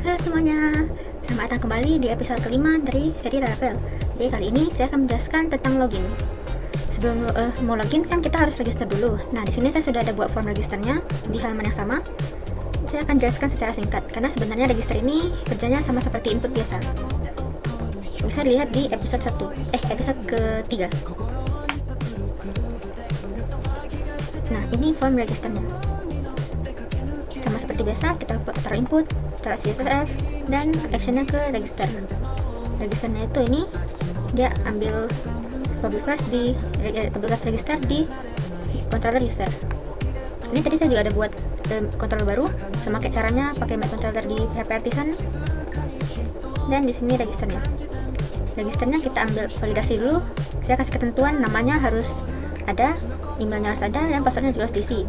Halo semuanya, selamat datang kembali di episode kelima dari seri Laravel. Jadi kali ini saya akan menjelaskan tentang login. Sebelum mau login kan kita harus register dulu. Nah di sini saya sudah ada buat form registernya di halaman yang sama. Saya akan jelaskan secara singkat karena sebenarnya register ini kerjanya sama seperti input biasa. Bisa dilihat di episode episode ketiga. Nah ini form registernya. Sama seperti biasa, kita taruh input, taruh CSV, dan actionnya ke register. Registernya itu ini dia ambil public class register di controller user. Ini tadi saya juga ada buat controller baru, sama kayak caranya pakai my controller di PHP Artisan. Dan di sini registernya. Registernya kita ambil validasi dulu. Saya kasih ketentuan namanya harus ada, emailnya harus ada, dan passwordnya juga harus diisi.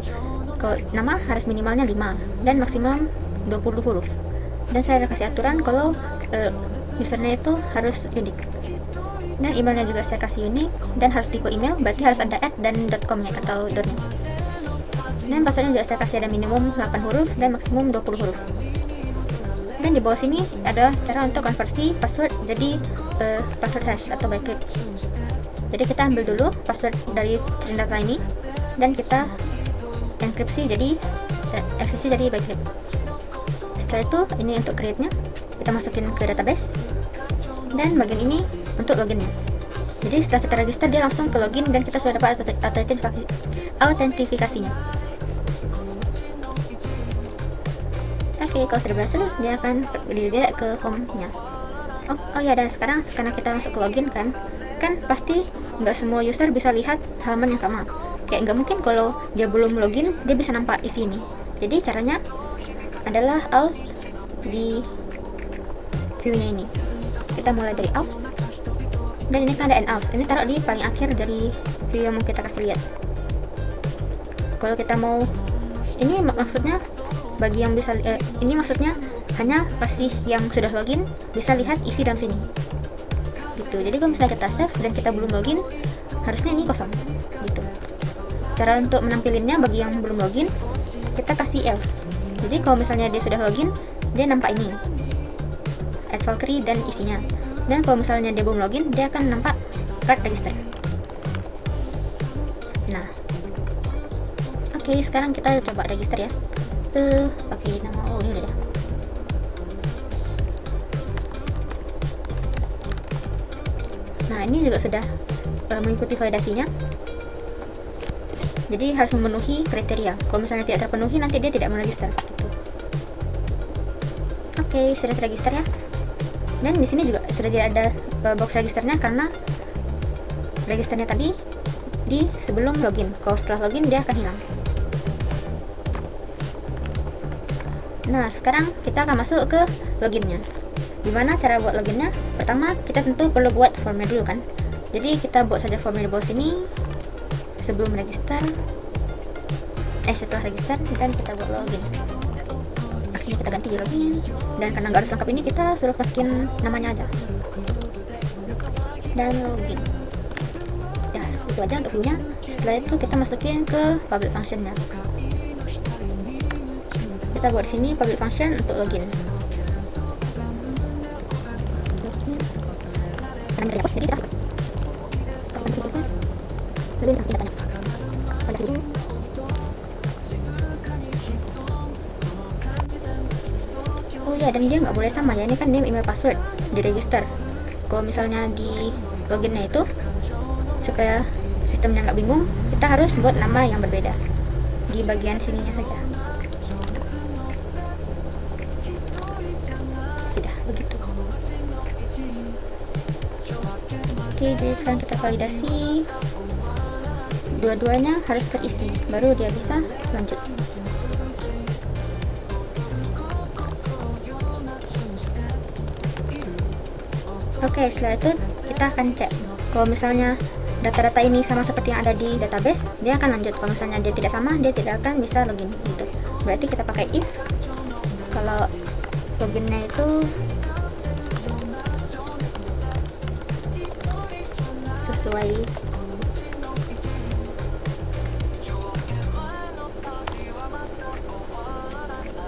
Kalau nama harus minimalnya 5 dan maksimum 20 huruf. Dan saya ada kasih aturan kalau usernya itu harus unik. Dan emailnya juga saya kasih unik dan harus tipe email, berarti harus ada @ dan .com-nya atau .net. Dan passwordnya juga saya kasih ada minimum 8 huruf dan maksimum 20 huruf. Dan di bawah sini ada cara untuk konversi password jadi password hash atau backup. Jadi kita ambil dulu password dari string data ini dan kita enkripsi jadi eksekusi jadi backup. Setelah itu ini untuk create-nya kita masukin ke database, dan bagian ini untuk loginnya. Jadi setelah kita register dia langsung ke login dan kita sudah dapat autentifikasinya. Oke, kalau sudah berhasil dia akan direct ke home-nya. Oh ya, dan sekarang karena kita masuk ke login kan pasti nggak semua user bisa lihat halaman yang sama. Kayak nggak mungkin kalau dia belum login dia bisa nampak isi ini. Jadi caranya adalah auth di view-nya ini. Kita mulai dari auth, dan ini kan ada end auth. Ini taruh di paling akhir dari view yang mau kita kasih lihat. Kalau kita mau ini maksudnya bagi yang bisa ini maksudnya hanya pasti yang sudah login bisa lihat isi dalam sini. Gitu. Jadi kalau misalnya kita save dan kita belum login, harusnya ini kosong. Gitu. Cara untuk menampilinnya bagi yang belum login, kita kasih else. Jadi kalau misalnya dia sudah login, dia nampak ini add Valkyrie dan isinya. Dan kalau misalnya dia belum login, dia akan nampak card register. Nah, oke, sekarang kita coba register ya. Pakai nama ini udah. Nah, ini juga sudah mengikuti validasinya. Jadi harus memenuhi kriteria. Kalau misalnya tidak terpenuhi, nanti dia tidak meregister. Gitu. Oke, sudah terregister ya. Dan di sini juga sudah tidak ada box registernya karena registernya tadi di sebelum login. Kalau setelah login dia akan hilang. Nah, sekarang kita akan masuk ke loginnya. Gimana cara buat loginnya? Pertama, kita tentu perlu buat formnya dulu kan. Jadi kita buat saja formnya di bawah sini. Sebelum register, setelah register, dan kita buat login. Aksinya kita ganti login, dan karena nggak harus lengkap ini kita suruh masukin namanya aja dan login. Ya, itu aja untuk view-nya. Setelah itu kita masukin ke public function-nya. Kita buat di sini public function untuk login. Karena kita jadi kita lebih nanti kita tanya pada sini. Oh ya, dan dia nggak boleh sama ya, ini kan name, email, password di register. Kalau misalnya di loginnya itu supaya sistemnya nggak bingung, kita harus buat nama yang berbeda di bagian sininya saja. Sudah begitu. Oke, jadi sekarang kita validasi. Dua-duanya harus terisi, baru dia bisa lanjut. Oke, setelah itu kita akan cek. Kalau misalnya data-data ini sama seperti yang ada di database, dia akan lanjut. Kalau misalnya dia tidak sama, dia tidak akan bisa login. Gitu. Berarti kita pakai if. Kalau loginnya itu sesuai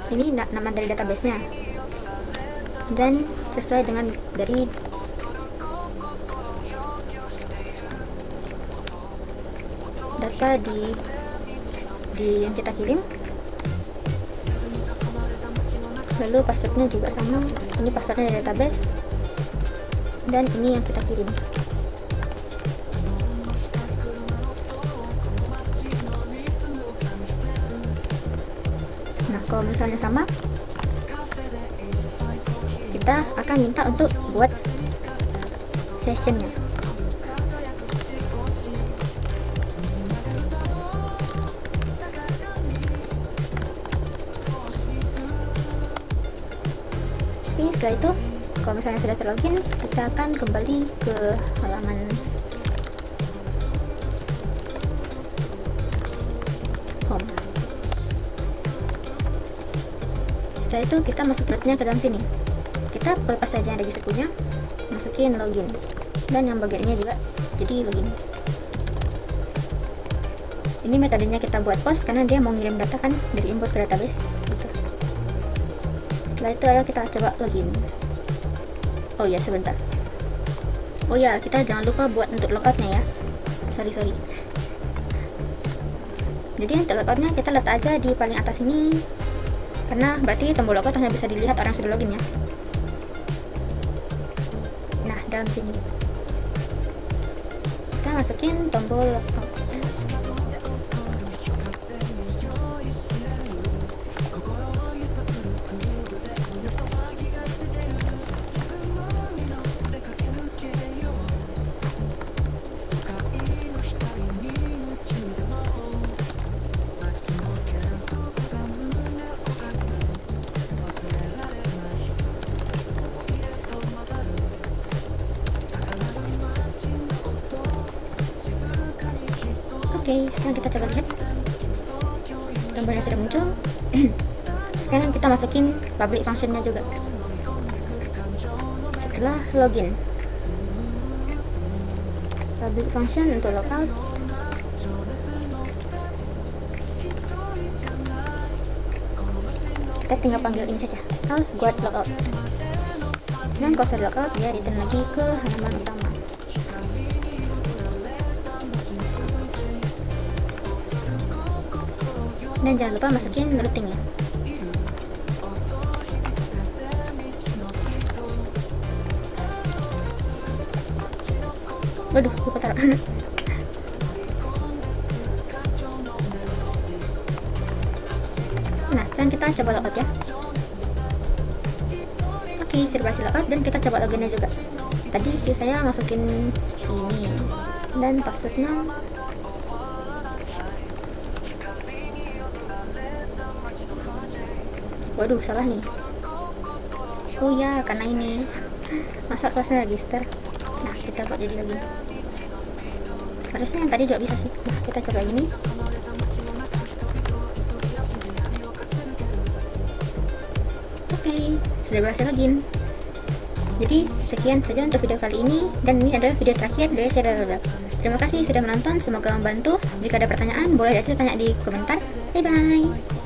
ini nama dari database-nya. dan sesuai dengan dari data di yang kita kirim. Lalu passwordnya juga sama, ini passwordnya dari database dan ini yang kita kirim. Nah, kalau misalnya sama, kita akan minta untuk buat sessionnya. Oke, setelah itu kalau misalnya sudah terlogin, kita akan kembali ke halaman home. Setelah itu kita masuk rootnya ke dalam sini, kita lepas aja yang register punya, masukin login, dan yang bagian ini juga jadi login. Ini metodenya kita buat post karena dia mau ngirim data kan dari input ke database gitu. Setelah itu ayo kita coba login. Oh ya, sebentar. Oh ya, kita jangan lupa buat untuk logoutnya ya. Sorry. Jadi untuk logoutnya kita letak aja di paling atas ini, karena berarti tombol logout hanya bisa dilihat orang yang sudah login ya. Nah, dalam sini kita masukin tombol logout. Oke, sekarang kita coba lihat gambarnya sudah muncul. Sekarang kita masukin public functionnya juga setelah login. Public function untuk logout, kita tinggal panggil ini saja, house guard logout, dan kalau sudah logout dia return lagi ke halaman utama. Dan jangan lupa masukin routingnya. Waduh, lupa taruh. Nah, sekarang kita coba logout ya. Oke, sudah berhasil logout dan kita coba loginnya juga. Tadi sih saya masukin ini dan passwordnya. Waduh, salah nih. Oh ya, karena ini masa kelasnya register. Nah, kita buat jadi lagi. Harusnya yang tadi juga bisa sih. Nah, kita coba ini. Oke, sudah berhasil login. Jadi sekian saja untuk video kali ini, dan ini adalah video terakhir dari saya. Terima kasih sudah menonton, semoga membantu. Jika ada pertanyaan boleh aja tanya di komentar. Bye bye.